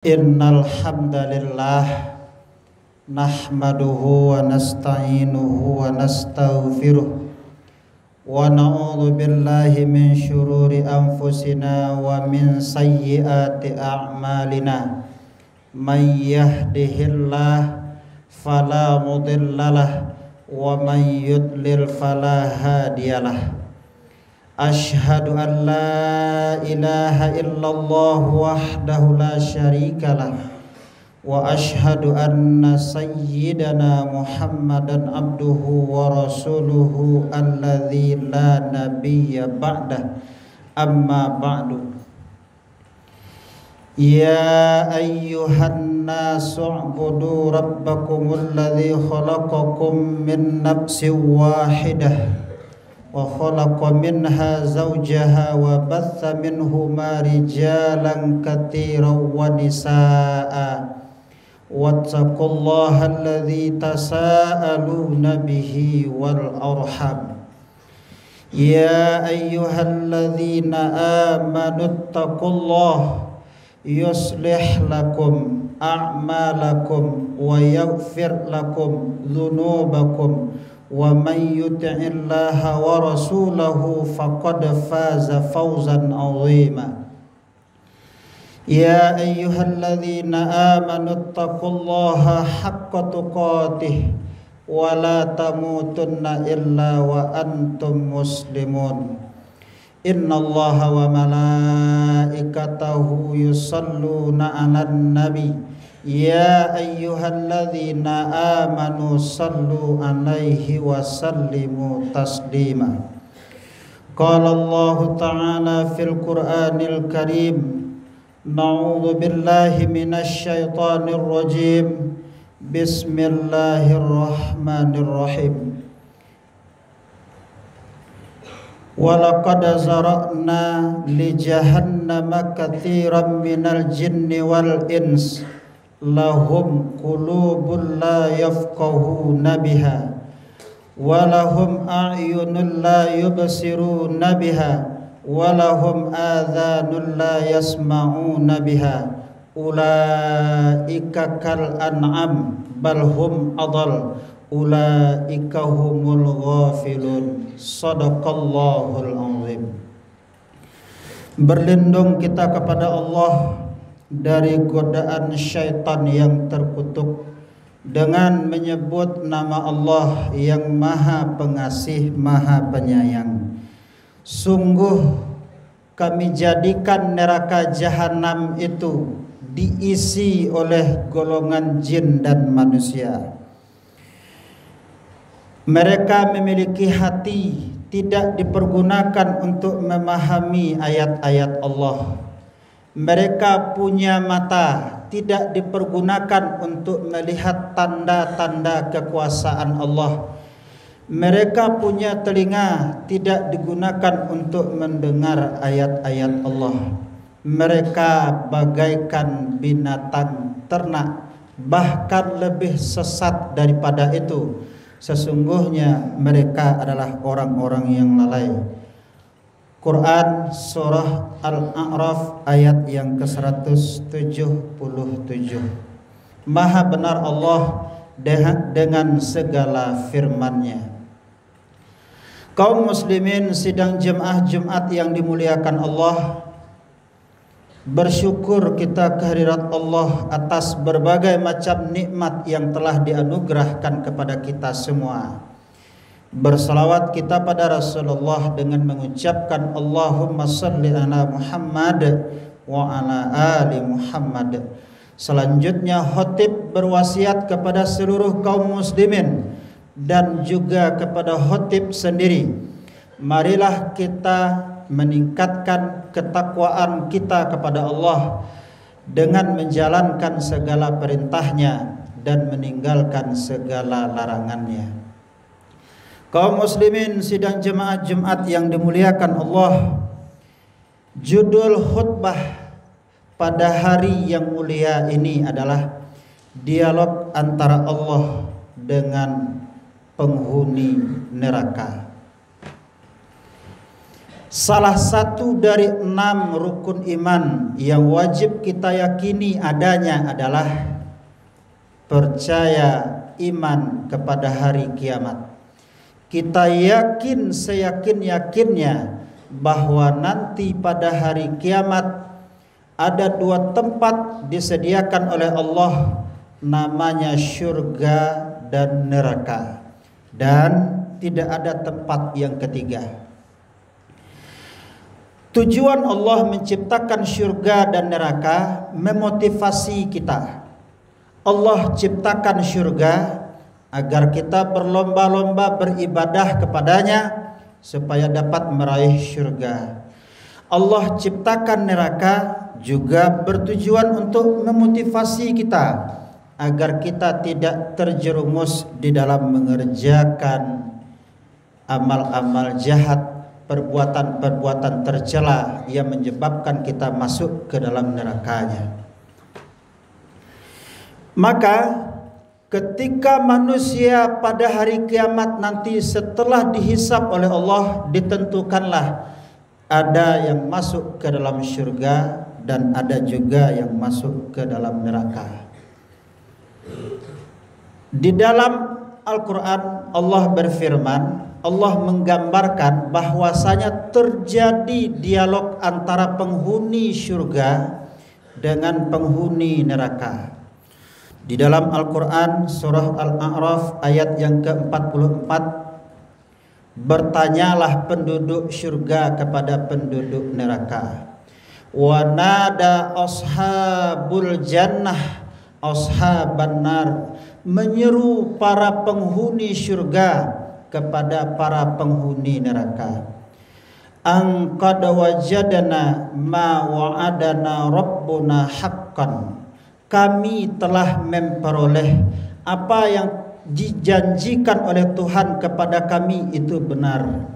Innal hamdalillah nahmaduhu wa nasta'inuhu wa nastaghfiruh wa na'udzu billahi min syururi anfusina wa min sayyiati a'malina. May yahdihillah fala mudhillalah wa may yudlil fala hadiyalah. Asyhadu an la ilaha illallah wahdahu la syarikalah wa asyhadu anna sayyidana Muhammadan abduhu wa rasuluhu alladzi la nabiyya ba'dah. Amma ba'du. Ya ayyuhan nasu u'budu rabbakumul ladzi khalaqakum min nafsin wahidah wa khalaqa minha zawjaha wa batha minhuma rijalan katsiran wa nisaa'a wattaqullaha alladzi tasaaluna bihi wal arham. Ya ayyuhalladzina amanu taqullaha yuslih lakum a'malakum wa yaghfir lakum dzunubakum wa may yuti'illaha wa rasulahu faqad faza fawzan 'azima. Ya ayyuhalladzina amanu taqullaha haqqa tuqatih wa la tamutunna illa wa antum muslimun. Innallaha wa malaikatahu yusalluna 'alan nabi. Ya ayyuhalladzina amanu sallu alaihi wa sallimu taslima. Qala Allah ta'ala fil Qur'anil Karim, na'udzu billahi minasy syaithanir rajim. Bismillahirrahmanirrahim. Walaqad zara'na li jahannama katsiran minal jinni wal ins lahum qulubun la yafqahuna biha wa lahum a'yunun la yubsiruna biha wa lahum adhanun la yasma'una biha ulaika kal an'am bal hum adall ulaika humul ghafilun. Shadaqallahul azim. Berlindung kita kepada Allah dari godaan syaitan yang terkutuk dengan menyebut nama Allah yang Maha Pengasih, Maha Penyayang. Sungguh kami jadikan neraka jahanam itu diisi oleh golongan jin dan manusia. Mereka memiliki hati, tidak dipergunakan untuk memahami ayat-ayat Allah. Mereka punya mata, tidak dipergunakan untuk melihat tanda-tanda kekuasaan Allah. Mereka punya telinga, tidak digunakan untuk mendengar ayat-ayat Allah. Mereka bagaikan binatang ternak, bahkan lebih sesat daripada itu. Sesungguhnya mereka adalah orang-orang yang lalai. Quran surah Al-A'raf ayat yang ke-177. Maha benar Allah dengan segala firman-Nya. Kaum muslimin sidang jemaah Jumat yang dimuliakan Allah, bersyukur kita kehadirat Allah atas berbagai macam nikmat yang telah dianugerahkan kepada kita semua. Bersalawat kita pada Rasulullah dengan mengucapkan Allahumma salli ala Muhammad wa ala ali Muhammad. Selanjutnya khatib berwasiat kepada seluruh kaum muslimin dan juga kepada khatib sendiri. Marilah kita meningkatkan ketakwaan kita kepada Allah dengan menjalankan segala perintahnya dan meninggalkan segala larangannya. Kaum muslimin sidang jemaah Jumat yang dimuliakan Allah, judul khutbah pada hari yang mulia ini adalah dialog antara Allah dengan penghuni neraka. Salah satu dari 6 rukun iman yang wajib kita yakini adanya adalah percaya iman kepada hari kiamat. Kita yakin seyakin-yakinnya bahwa nanti pada hari kiamat ada 2 tempat disediakan oleh Allah, namanya syurga dan neraka, dan tidak ada tempat yang ketiga. Tujuan Allah menciptakan syurga dan neraka memotivasi kita. Allah ciptakan syurga agar kita berlomba-lomba beribadah kepadanya supaya dapat meraih syurga. Allah ciptakan neraka juga bertujuan untuk memotivasi kita agar kita tidak terjerumus di dalam mengerjakan amal-amal jahat, perbuatan-perbuatan tercela yang menyebabkan kita masuk ke dalam nerakanya. Maka ketika manusia pada hari kiamat nanti setelah dihisab oleh Allah, ditentukanlah ada yang masuk ke dalam syurga dan ada juga yang masuk ke dalam neraka. Di dalam Al-Quran Allah berfirman, Allah menggambarkan bahwasanya terjadi dialog antara penghuni syurga dengan penghuni neraka. Di dalam Al-Quran surah Al-A'raf ayat yang ke-44, bertanyalah penduduk syurga kepada penduduk neraka. Wa nada ashabul jannah ashaban nar, menyeru para penghuni syurga kepada para penghuni neraka. An qad wajadna ma wa'adana rabbuna haqqan, kami telah memperoleh apa yang dijanjikan oleh Tuhan kepada kami itu benar.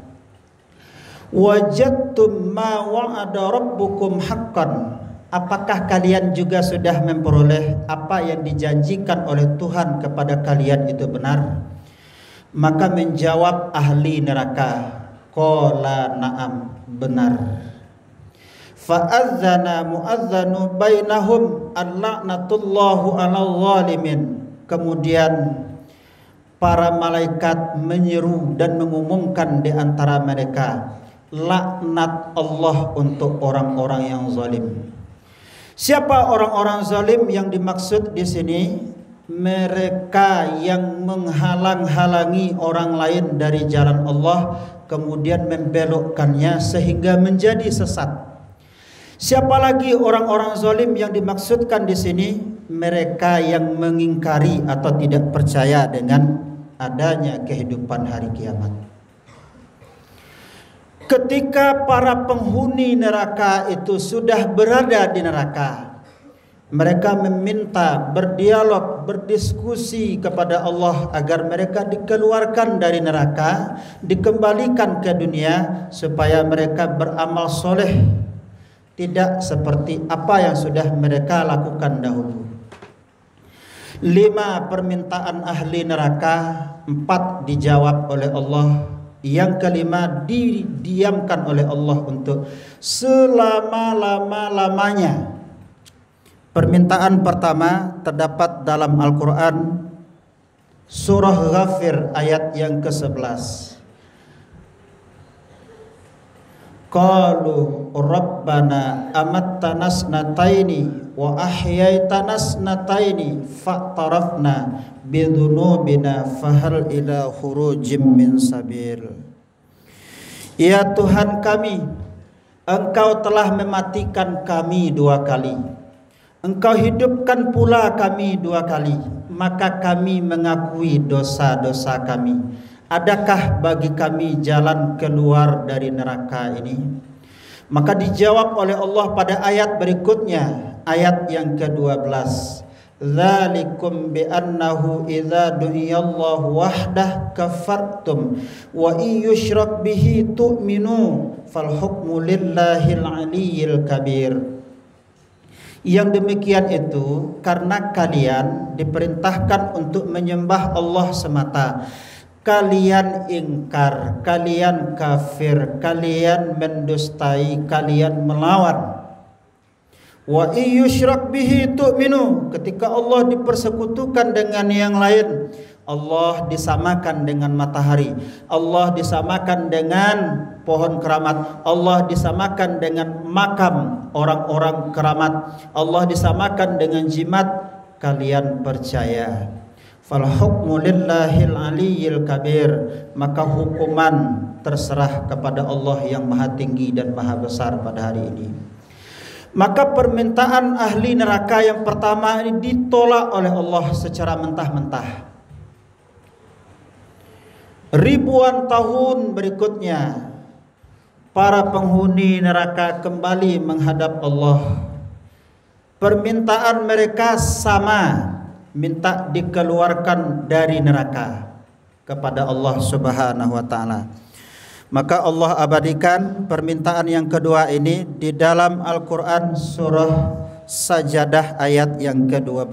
Wajadtum ma wa'ada rabbukum haqqan, apakah kalian juga sudah memperoleh apa yang dijanjikan oleh Tuhan kepada kalian itu benar? Maka menjawab ahli neraka, qala na'am, benar. Fa'adzana mu'adzanu bainahum an-la'natullahu 'alal zalimin. Kemudian para malaikat menyeru dan mengumumkan di antara mereka, laknat Allah untuk orang-orang yang zalim. Siapa orang-orang zalim yang dimaksud di sini? Mereka yang menghalang-halangi orang lain dari jalan Allah, kemudian membelokkannya sehingga menjadi sesat. Siapa lagi orang-orang zalim yang dimaksudkan di sini? Mereka yang mengingkari atau tidak percaya dengan adanya kehidupan hari kiamat. Ketika para penghuni neraka itu sudah berada di neraka, mereka meminta, berdialog, berdiskusi kepada Allah agar mereka dikeluarkan dari neraka, dikembalikan ke dunia supaya mereka beramal soleh, tidak seperti apa yang sudah mereka lakukan dahulu. 5 permintaan ahli neraka, 4 dijawab oleh Allah, yang kelima didiamkan oleh Allah untuk selama-lama-lamanya. Permintaan pertama terdapat dalam Al-Quran surah Ghafir ayat yang ke-11. Qalu rabbana amattana snataini wa ahyaitana snataini fa'tarafna bidhunubina fahal ila khurujim min sabil. Ya Tuhan kami, Engkau telah mematikan kami 2 kali, Engkau hidupkan pula kami 2 kali, maka kami mengakui dosa-dosa kami. Adakah bagi kami jalan keluar dari neraka ini? Maka dijawab oleh Allah pada ayat berikutnya, ayat yang ke-12. Dzalikum bi annahu idza du'iyallahu wahdah kafartum wa iyyushrak bihi tu'minu fal hukmu lillahil aliyyil kabir. Yang demikian itu karena kalian diperintahkan untuk menyembah Allah semata. kalian ingkar, kalian kafir, kalian mendustai, kalian melawan. Wa iyyushrak bihi tu'minu, ketika Allah dipersekutukan dengan yang lain, Allah disamakan dengan matahari, Allah disamakan dengan pohon keramat, Allah disamakan dengan makam orang-orang keramat, Allah disamakan dengan jimat, kalian percaya. Fal hukmu lillahil aliyyil kabir, maka hukuman terserah kepada Allah yang maha tinggi dan maha besar pada hari ini. Maka permintaan ahli neraka yang pertama ini ditolak oleh Allah secara mentah-mentah. Ribuan tahun berikutnya, para penghuni neraka kembali menghadap Allah. Permintaan mereka sama, minta dikeluarkan dari neraka kepada Allah Subhanahu wa taala. Maka Allah abadikan permintaan yang kedua ini di dalam Al-Quran surah Sajadah ayat yang ke-12.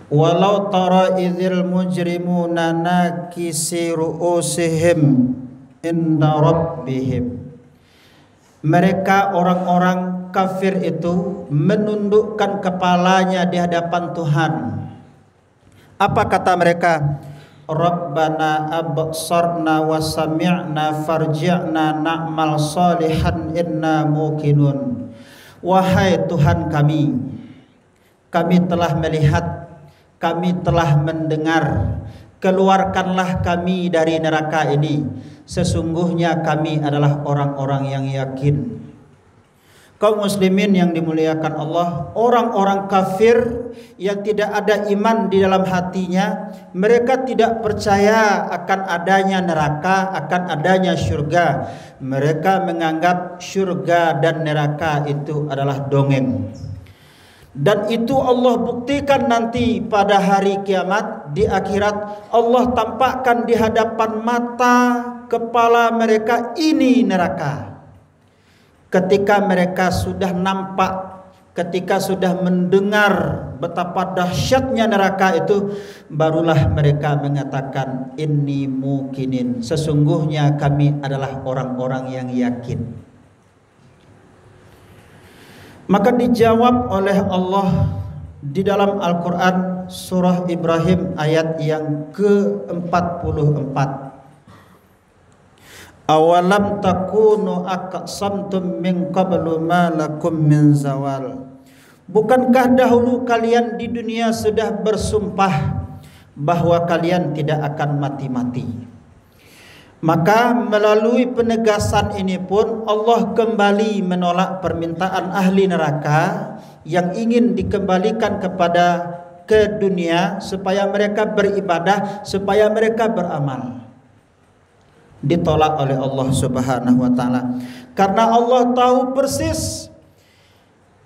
Walau tara idzil mujrimuna nakisi ru'usihim inda rabbihim. Mereka orang-orang kafir itu menundukkan kepalanya di hadapan Tuhan. Apa kata mereka? Rabbana absarna wa sami'na farji'na na'mal salihan inna muqinun. Wahai Tuhan kami telah melihat, kami telah mendengar, keluarkanlah kami dari neraka ini, sesungguhnya kami adalah orang-orang yang yakin. Kaum muslimin yang dimuliakan Allah, orang-orang kafir yang tidak ada iman di dalam hatinya, mereka tidak percaya akan adanya neraka, akan adanya surga. Mereka menganggap surga dan neraka itu adalah dongeng. Dan itu Allah buktikan nanti pada hari kiamat, di akhirat. Allah tampakkan di hadapan mata kepala mereka, ini neraka. Ketika mereka sudah nampak, ketika sudah mendengar betapa dahsyatnya neraka itu, barulah mereka mengatakan inni muqinin, sesungguhnya kami adalah orang-orang yang yakin. Maka dijawab oleh Allah di dalam Al-Quran surah Ibrahim ayat yang ke-44. Awalam takunu aqsamtum min qablu ma lakum min zawal. Bukankah dahulu kalian di dunia sudah bersumpah bahwa kalian tidak akan mati-mati? Maka melalui penegasan ini pun Allah kembali menolak permintaan ahli neraka yang ingin dikembalikan ke dunia supaya mereka beribadah, supaya mereka beramal. Ditolak oleh Allah Subhanahu wa taala. Karena Allah tahu persis,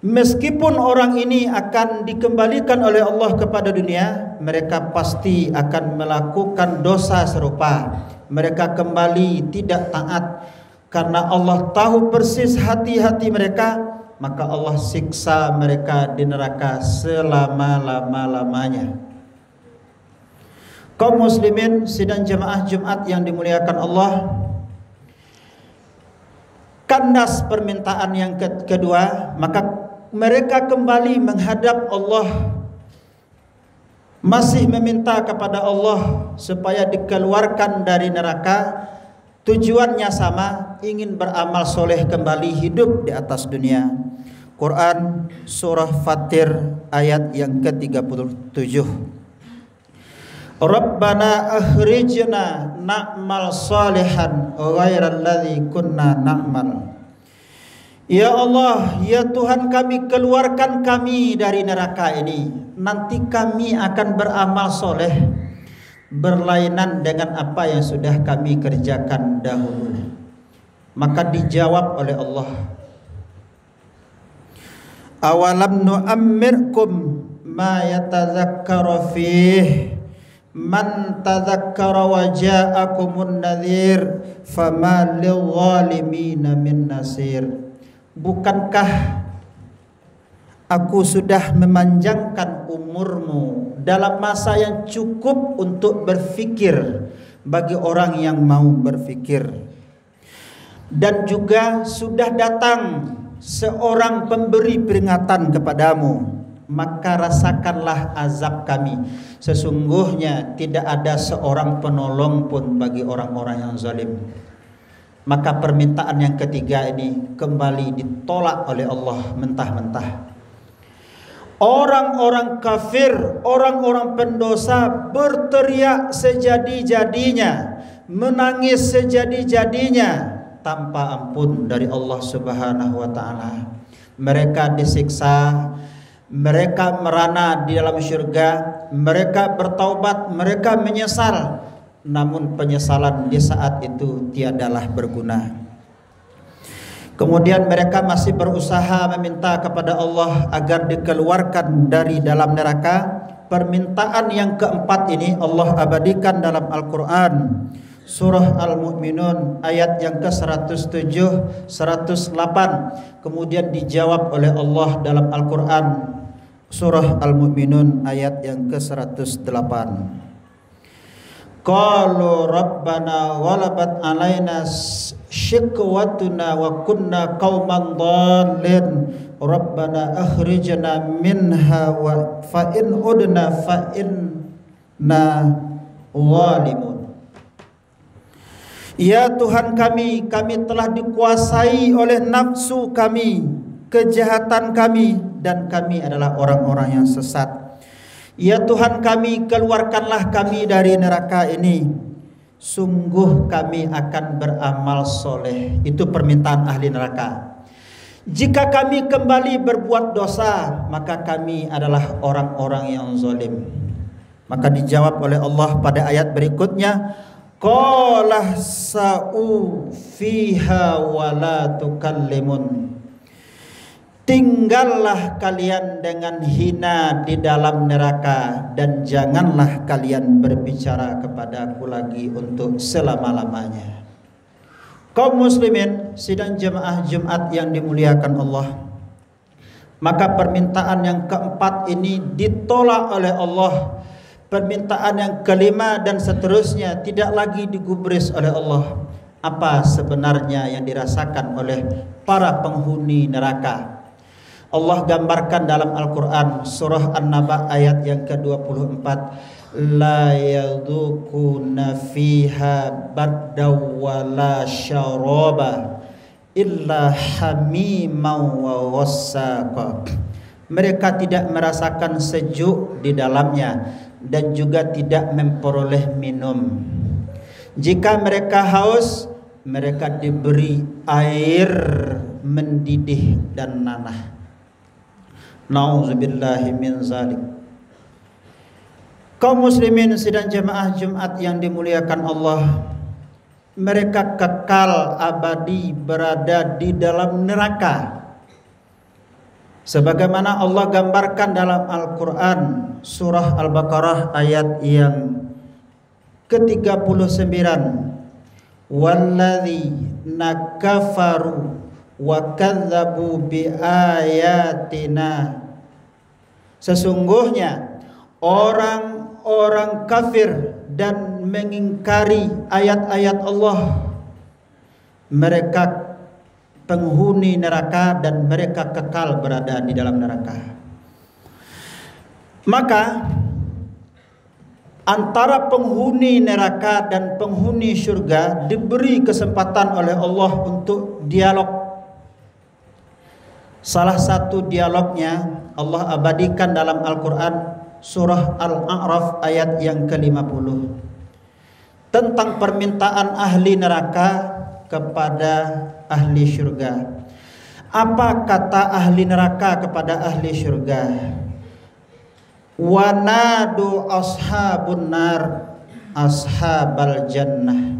meskipun orang ini akan dikembalikan oleh Allah kepada dunia, mereka pasti akan melakukan dosa serupa. Mereka kembali tidak taat. Karena Allah tahu persis hati-hati mereka, maka Allah siksa mereka di neraka selama-lama-lamanya. Kaum muslimin sidang jemaah Jumat yang dimuliakan Allah, kandas permintaan yang kedua, maka mereka kembali menghadap Allah, masih meminta kepada Allah supaya dikeluarkan dari neraka. Tujuannya sama, ingin beramal soleh kembali hidup di atas dunia. Quran surah Fatir ayat yang ke-37. Rabbana akhrijna na'mal salihan ghairal ladzi kunna na'mal. Ya Allah, ya Tuhan kami, keluarkan kami dari neraka ini. Nanti kami akan beramal soleh berlainan dengan apa yang sudah kami kerjakan dahulu. Maka dijawab oleh Allah, awalam nu'ammirkum ma yatazakkaru fihi man tadzakkara wa ja'akumun nadhir fama lil-zalimina min nasir. Bukankah Aku sudah memanjangkan umurmu dalam masa yang cukup untuk berfikir bagi orang yang mau berfikir. Dan juga sudah datang seorang pemberi peringatan kepadamu, maka rasakanlah azab kami. Sesungguhnya tidak ada seorang penolong pun bagi orang-orang yang zalim. Maka permintaan yang ketiga ini kembali ditolak oleh Allah mentah-mentah. Orang-orang kafir, orang-orang pendosa berteriak sejadi-jadinya, menangis sejadi-jadinya tanpa ampun dari Allah Subhanahu wa taala. Mereka disiksa, mereka merana di dalam syurga, mereka bertaubat, mereka menyesal. Namun penyesalan di saat itu tiadalah berguna. Kemudian mereka masih berusaha meminta kepada Allah agar dikeluarkan dari dalam neraka. Permintaan yang keempat ini Allah abadikan dalam Al-Quran, Surah Al-Mu'minun ayat yang ke-107, 108. Kemudian dijawab oleh Allah dalam Al-Quran, Surah Al-Mu'minun ayat yang ke-108. Qalu rabbana walabat alaina syikwatuna wa kunna qauman dhalin rabbana akhrijna minha wa fa in udna fa inna zalimun. Ya Tuhan kami, kami telah dikuasai oleh nafsu kami, kejahatan kami, dan kami adalah orang-orang yang sesat. Ya Tuhan kami, keluarkanlah kami dari neraka ini. Sungguh kami akan beramal soleh. Itu permintaan ahli neraka. Jika kami kembali berbuat dosa, maka kami adalah orang-orang yang zalim. Maka dijawab oleh Allah pada ayat berikutnya, qala sa'u fiha wa la tukallimun. Tinggallah kalian dengan hina di dalam neraka, dan janganlah kalian berbicara kepadaku lagi untuk selama-lamanya. Kaum muslimin sidang jemaah Jumat yang dimuliakan Allah, maka permintaan yang keempat ini ditolak oleh Allah. Permintaan yang kelima dan seterusnya tidak lagi digubris oleh Allah. Apa sebenarnya yang dirasakan oleh para penghuni neraka? Allah gambarkan dalam Al-Quran Surah An-Naba ayat yang ke-24, la yadhukuna fiha baddaw wa la syaraba illa hamiman wa wassaqa. Mereka tidak merasakan sejuk di dalamnya dan juga tidak memperoleh minum. Jika mereka haus, mereka diberi air mendidih dan nanah. Nauzubillahi min zalik. Kaum muslimin sidang jemaah Jumat yang dimuliakan Allah, mereka kekal abadi berada di dalam neraka. Sebagaimana Allah gambarkan dalam Al-Quran Surah Al-Baqarah ayat yang ke-39, walladzina kafaru wa kadzabu bi ayatina. Sesungguhnya orang-orang kafir dan mengingkari ayat-ayat Allah, mereka penghuni neraka dan mereka kekal berada di dalam neraka. Maka antara penghuni neraka dan penghuni surga diberi kesempatan oleh Allah untuk dialog. Salah satu dialognya Allah abadikan dalam Al-Quran Surah Al-A'raf ayat yang ke-50, tentang permintaan ahli neraka kepada ahli surga. Apa kata ahli neraka kepada ahli surga? Wa nadu ashabun nar ashabal jannah.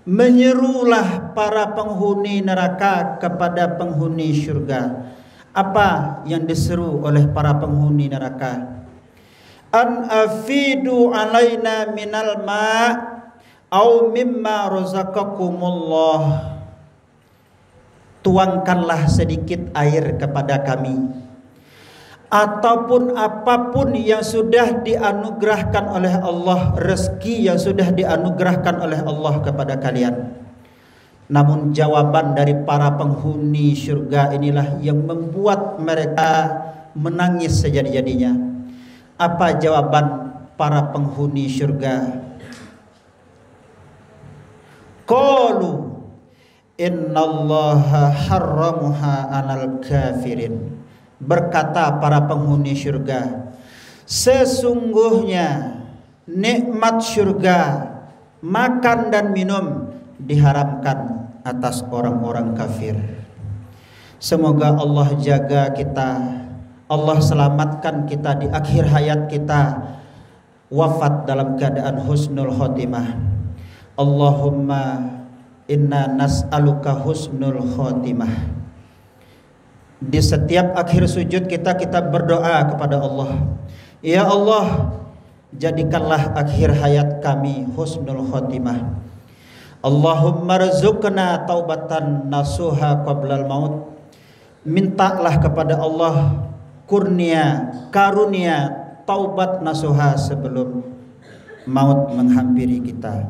Menyerulah para penghuni neraka kepada penghuni surga. Apa yang diseru oleh para penghuni neraka? An afidu alaina minal ma' au mimma razaqakumullah. Tuangkanlah sedikit air kepada kami, ataupun apapun yang sudah dianugerahkan oleh Allah, rezeki yang sudah dianugerahkan oleh Allah kepada kalian. Namun jawaban dari para penghuni syurga inilah yang membuat mereka menangis sejadi-jadinya. Apa jawaban para penghuni syurga? Qalu innallaha harramuha 'alal kafirin. Berkata para penghuni syurga, sesungguhnya nikmat syurga, makan dan minum diharamkan atas orang-orang kafir. Semoga Allah jaga kita, Allah selamatkan kita di akhir hayat kita, wafat dalam keadaan husnul khotimah. Allahumma inna nas'aluka husnul khotimah. Di setiap akhir sujud kita berdoa kepada Allah, ya Allah, jadikanlah akhir hayat kami husnul khotimah. Allahumma rzuqna taubatan nasuha qablal maut. Mintalah kepada Allah karunia taubat nasuha sebelum maut menghampiri kita.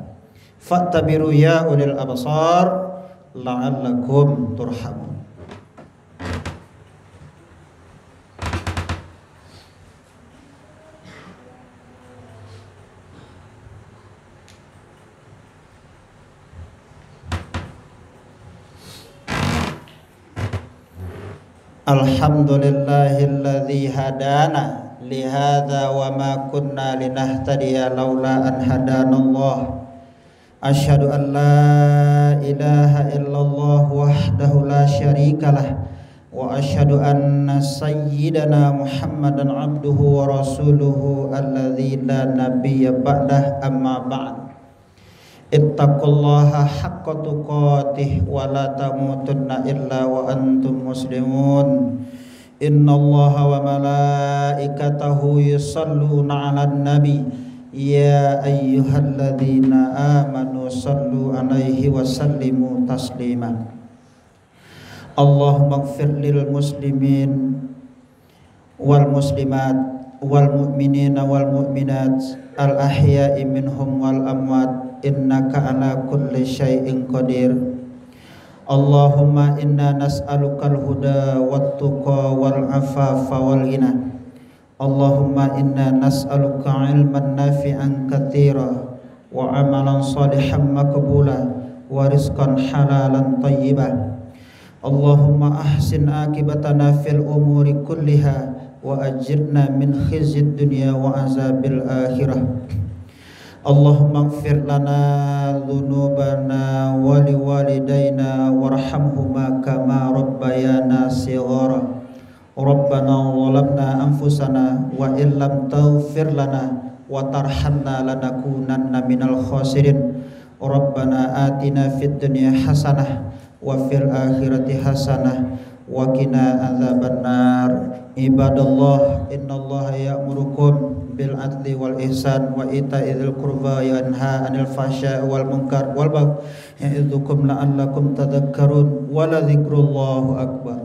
Fattabiru ya ulil absar la'allakum turhamun. Alhamdulillahilladzi hadana lihadza wa ma kunna linahtadiya laula an hadanallah. Asyhadu an la ilaha illallah wahdahu la syarikalah wa asyhadu anna sayyidana Muhammadan abduhu wa rasuluhu alladzi la nabiyya ba'dah, amma ba'd. Ittaqullaha haqqa tuqatih wa la tamutunna illa wa antum muslimun. Innallaha wa malaikatahu yusalluna 'alan nabi ya ayyuhalladzina amanu sallu 'alaihi wa sallimu taslima. Allahumma ighfir lil muslimin wal muslimat wal mu'minina wal mu'minat al ahya'i minhum wal amwat innaka ala kulli syai'in qadir. Allahumma inna nas'alukal huda wat tuqa wal afafa wal ghina. Allahumma inna nas'aluka ilman nafi'an katsira wa amalan salihan maqbula wa rizqan halalan thayyiban. Allahumma ahsin akibatana fil umuri kulliha wa ajirna min khizyid dunya wa azabil akhirah. Allahumma ighfir lana dhunubana wa liwalidayna warhamhuma kama rabbayana shighara. Rabbana zalamna anfusana wa illam taghfir lana wa tarhamna lanakunanna minal khasirin. Rabbana atina fid dunya hasanah wa fil akhirati hasanah wa qina adzabannar. Ibadallah, innallaha ya'murukum bil adli wal ihsan wa ita'i dzil qurba wa yanha 'anil fahsya'i wal munkar wal baghi ya'idzukum la'allakum tadhakkarun wa la dzikrullahi akbar.